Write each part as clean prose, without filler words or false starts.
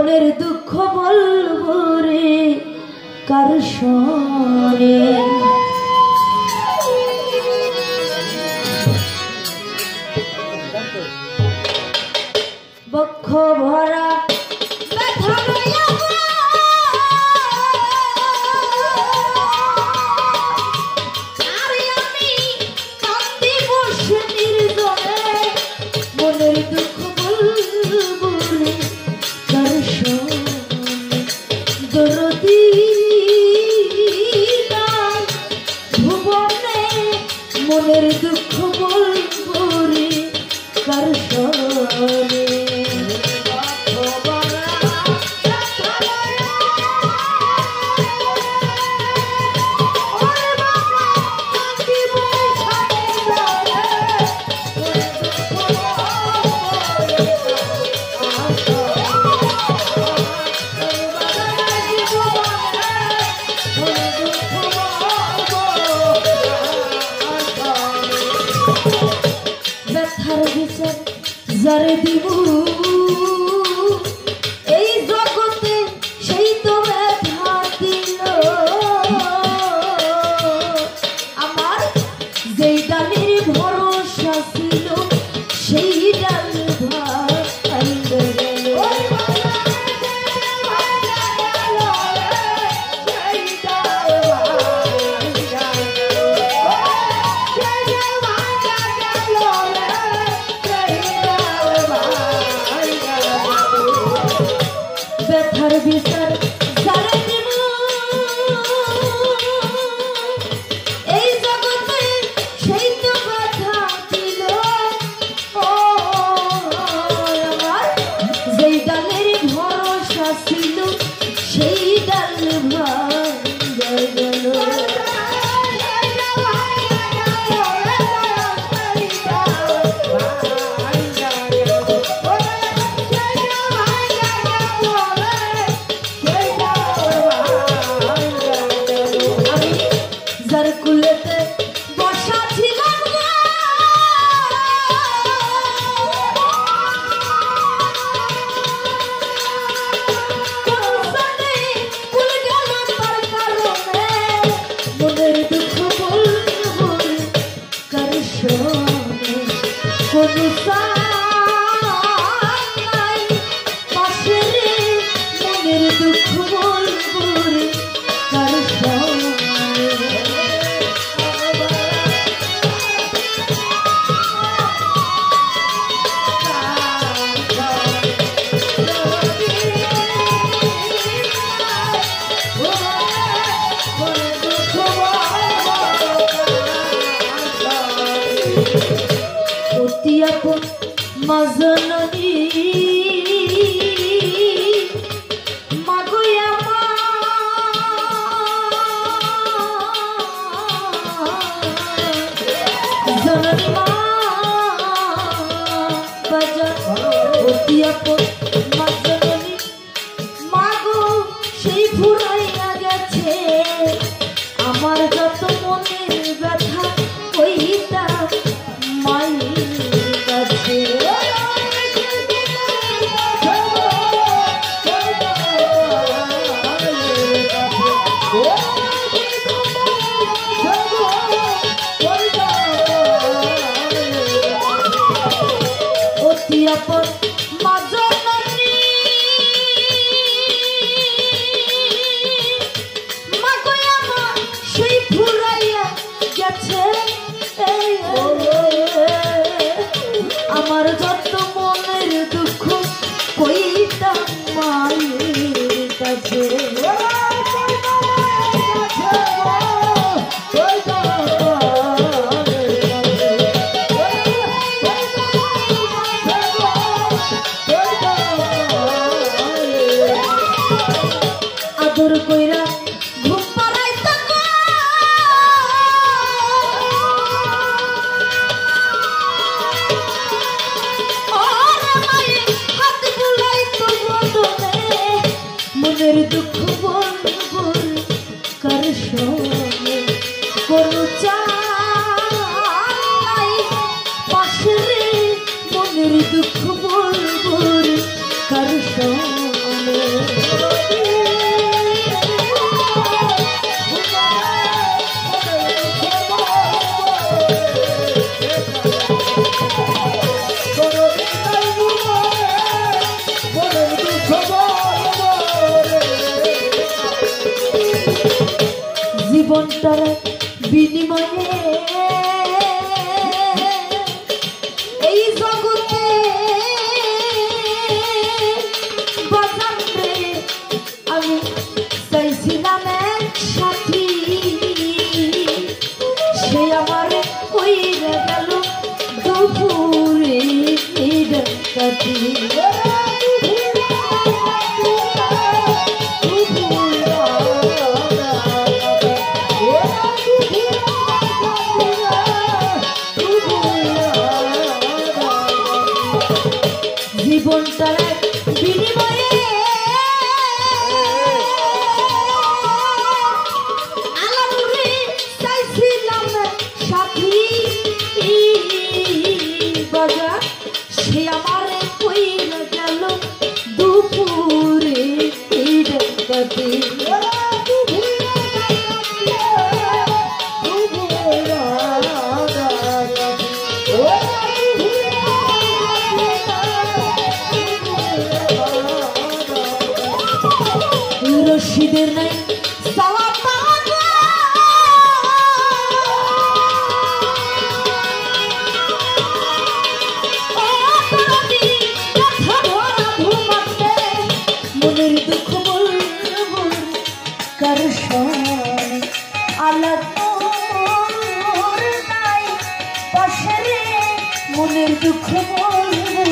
মনের দুঃখ বলবো রে কার সনে বক্ষ ভরা ব্যথা লইয়া আরে আমি কান্দি বসে নির্জনে মনের দুঃখ বলবো রে কার সনে দরদি ভুবনে মনের দুঃখ বলবো রে কার সনে যারে দিব এই জগতে সেই তো ব্যথা দিল আমার যেই ডালের ভরসা ছিল সেই ডাল ভাঙিল ব্যথার বিচার যারে দিব এই জগতে সেই তো ব্যথা দিল ও আমার যেই ডালের ভরসা ছিল সেই ডাল ভাঙিয়া গেল যার কুলেতে বসা ছিলাম মনের দুঃখ বলবো কার সনে কোন পাশে রে মনের দুঃখ বলবো কার সনে মাজননী মাগয়া জননী মা বাজা অতিয়া মাজননী মাগো সেই ফুরাইয়া গেছে আমার যত মনের ব্যথা ওইটা মায়ের কাছে অতি আপন মাজননী মাগয়া মা সেই ফুরাইয়া গেছে আমার যত মনের দুঃখ কইতাম মায়ের কাছে আদর কইরা ঘুম পাড়াইতাম মনের দুঃখ বলবো কার সনে কোন চাই পাশে রে মনের দুঃখ বলবো কার সনে বিনিময়ে এই জগতে বাজান রে আমি চাইছিলাম এক সাথী, সে আমার কইরা গেল দুপুরে কাটি। জীবনটার বিনিময়ে আলাদুরে চাইছিলাম সাথী, বাজার সে আমার কইরা গেল দুপুরে কাটি। রশিদের নাই সাওয়া পাগলা, ও তারাদি কথা ভরা ঘুমাতে মনের দুঃখ বলবো কার সনে। আলাদ নাই পাশে রে মনের দুঃখ বলবো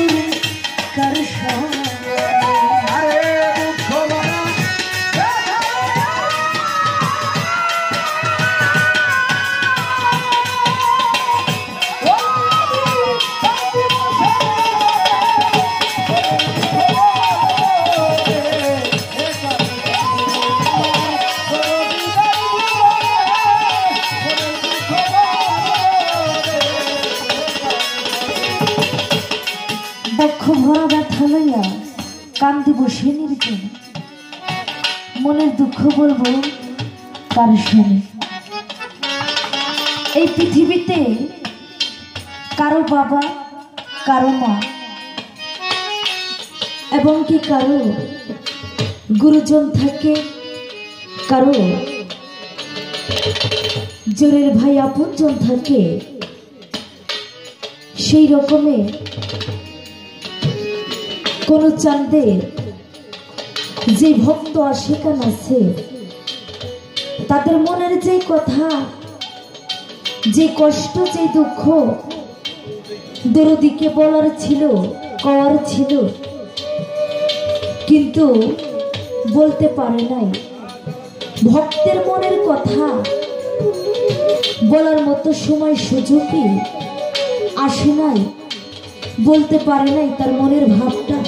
কার সনে। বক্ষ ভরা ব্যথা লইয়া কান্দি বসে নির্জন, মনের দুঃখ বলবো কার সনে। এই পৃথিবীতে কারো বাবা, কারো মা এবং কি কারো গুরুজন থাকে, কারো জোরের ভাই আপনজন থাকে। সেই রকমে কোন চাঁদের যে ভক্ত আশিকান আছে, তাদের মনের যে কথা, যে কষ্ট, যে দুঃখ দরদিকে বলার ছিল, কওয়ার ছিল, কিন্তু বলতে পারে নাই। ভক্তের মনের কথা বলার মতো সময় সুযোগই আসে নাই, বলতে পারে নাই তার মনের ভাবটা।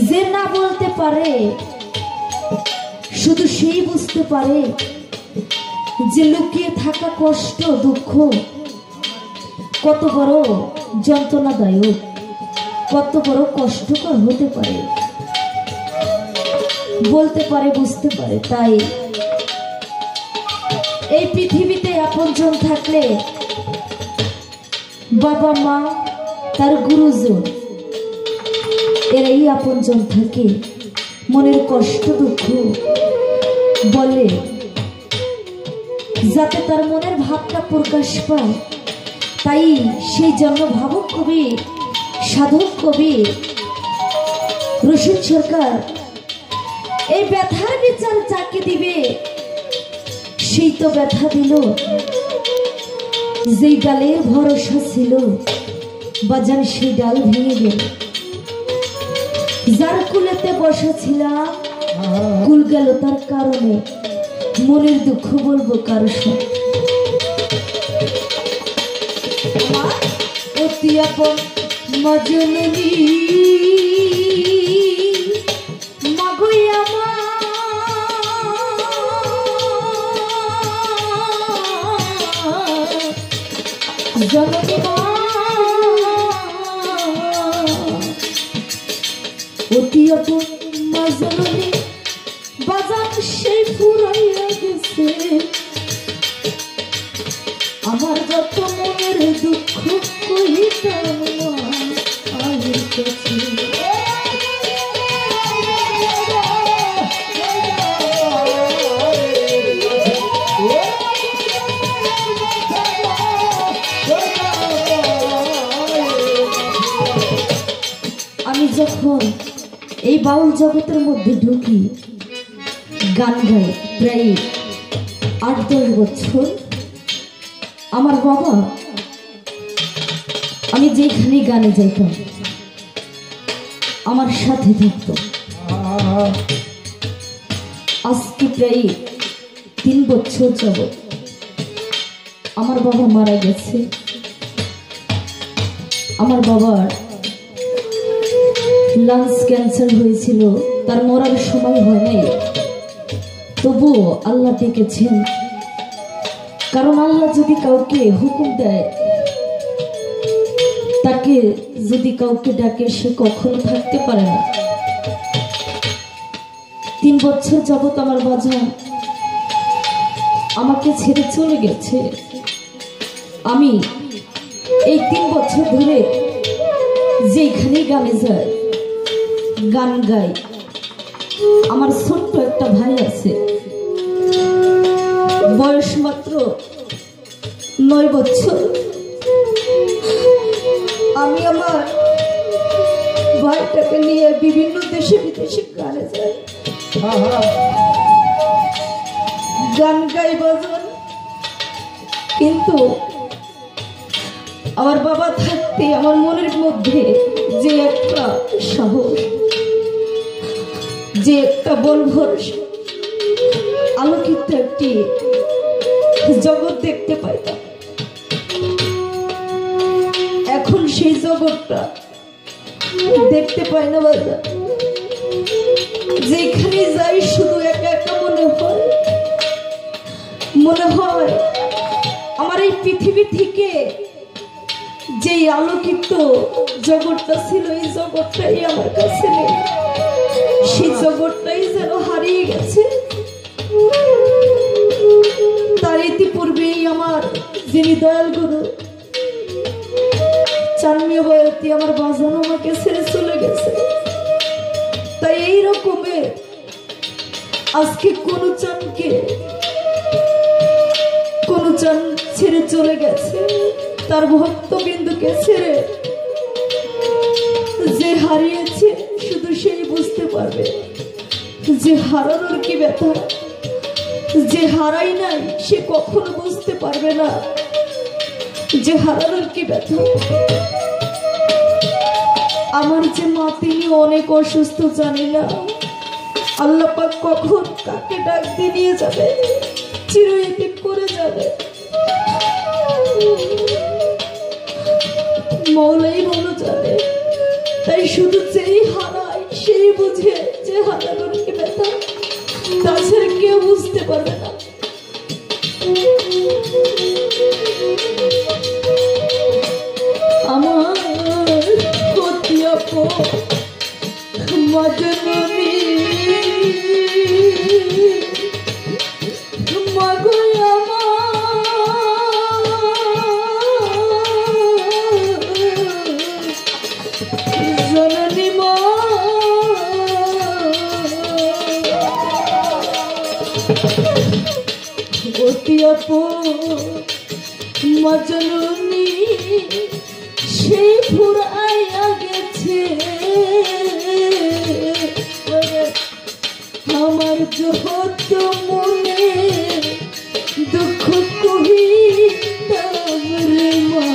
যে না বলতে পারে শুধু সেই বুঝতে পারে যে লুকিয়ে থাকা কষ্ট, দুঃখ কত বড় যন্ত্রণাদায়ক, কত বড় কষ্টকর হতে পারে। বলতে পারে, বুঝতে পারে। তাই এই পৃথিবীতে আপনজন থাকলে বাবা মা, তার গুরুজন, এরাই আপনজন থাকে। মনের কষ্ট দুঃখ বলে যাতে তার মনের ভাবটা প্রকাশ পায়। তাই সেই জন্য ভাবক কবি, সাধক কবি রশিদ সরকার এই ব্যথার বিচার যাকে দিবে সেই তো ব্যথা দিল, যেই ডালের ভরসা ছিল বাজান সেই ডাল ভেঙে গেল। যার কুলেতে বসা ছিলাম কুল গেল তার কারণে, মনের দুঃখ বলবো কার সনে। অতি আপন মজননী মাগই আমার জননী মা, অতি আপন মজননী বাজান সেই ফুরাইয়া গেছে। আমার যত মনের দুঃখ কইতাম আগের কাছে। Oh এই বাউল জগতের মধ্যে ঢুকি গান গাই প্রায় 8-10 বছর। আমার বাবা আমি যেখানে গানে যাইতাম আমার সাথে থাকতো। আজকে প্রায় 3 বছর যাবত আমার বাবা মারা গেছে। আমার বাবার লাংস ক্যান্সার হয়েছিল, তার মরার সময় হয় নাই, তবুও আল্লাহ ডেকেছেন। কারণ আল্লাহ যদি কাউকে হুকুম দেয়, তাকে যদি কাউকে ডাকে, সে কখনো থাকতে পারে না। 3 বছর যাবত আমার বাজান আমাকে ছেড়ে চলে গেছে। আমি এই 3 বছর ধরে যেখানে গানে যাই, গান গাই। আমার ছোট্ট একটা ভাই আছে, বয়স মাত্র 9 বছর। আমি আমার ভাইটাকে নিয়ে বিভিন্ন দেশে বিদেশে গানে যাই, গান গাই, বাজন। কিন্তু আমার বাবা থাকতে আমার মনের মধ্যে যে একটা সাহস, যে একটা বল ভরসা, আলোকিত একটি জগৎ দেখতে পাইতাম। এখন সেই জগৎটা দেখতে পাই না বাজার। যেখানে যাই শুধু একা একা মনে হয় আমার এই পৃথিবী থেকে যে আলোকিত জগৎটা ছিল, এই জগৎটাই আমার কাছে নেই। সেই জগৎটাই যেন হারিয়ে গেছে। তার ইতিপূর্বেই আমার যিনি দয়াল গুরু চানমিয়া বয়তী আমার বাজান আমাকে ছেড়ে চলে গেছে। তাই এই রকমের আজকে কোন চান ছেড়ে চলে গেছে, তার ভক্তবিন্দুকে ছেড়ে। যে হারিয়েছে শুধু সেই বুঝতে পারবে যে হারানোর কি ব্যথা। যে হারাই নাই সে কখনো বুঝতে পারবে না যে হারানোর কি ব্যথা। আমার যে মা, তিনি অনেক অসুস্থ, জানি না আল্লাহ পাক কখন কাকে ডাক দিয়ে নিয়ে যাবে, চিরয়তীত করে যাবে। মৌলাই ভালো জানে। তাই শুধু যেই হারায় সেই বুঝে যে হারানোর কি ব্যথা, তাছাড়া কেউ বুঝতে পারবে না। আমার মজননী জননী মা, অতি মজননী সেই ফুরাইয়া গেছে আমার যত মনে দুঃখ কহিতাম রে মা।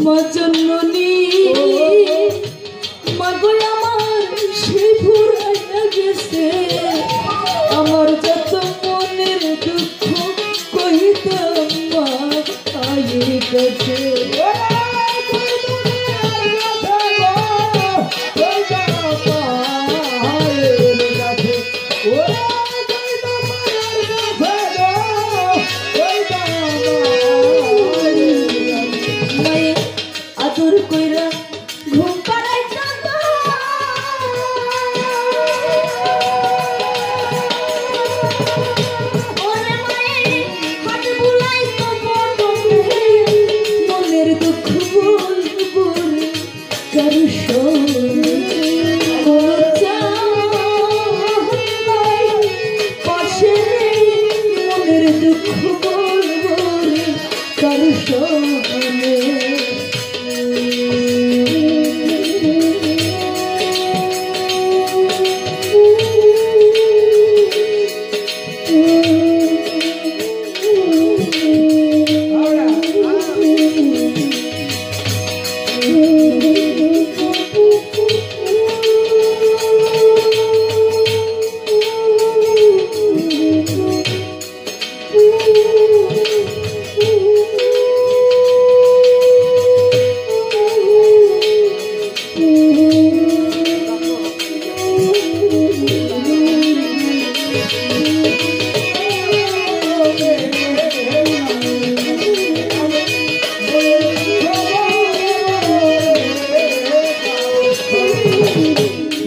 মা জননী মাগো আমার সেই ফুরাইয়া গেছে আমার যত মনের দুঃখ কইতাম মা আয়ে গেছে আদর কইরা ঘুম পাড়াইতাম ওরে মায়ে হাত বুলাইতো মনের দুঃখ বলবো কার পাশে মনের দুঃখ বলবো কার শোনে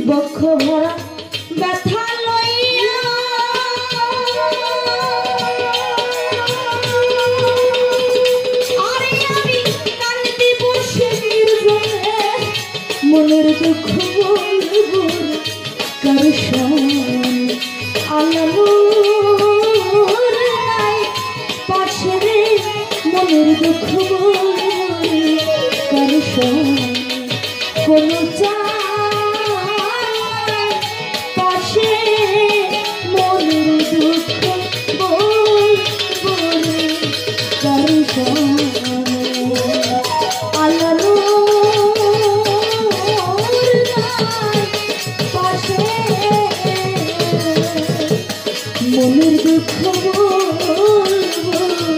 বক্ষ ভরা ব্যথা লইয়া আরে আমি কান্দি বসে নির্জনে মনের দুঃখ বলবো কার শোনে আল্লাহর নাই পাশে রে মনের দুঃখ বলবো কার শোনে কোন পাশে মনের দুঃখ বলবো কার শোনে আল্লাহর পাশে মনের দুঃখ বলবো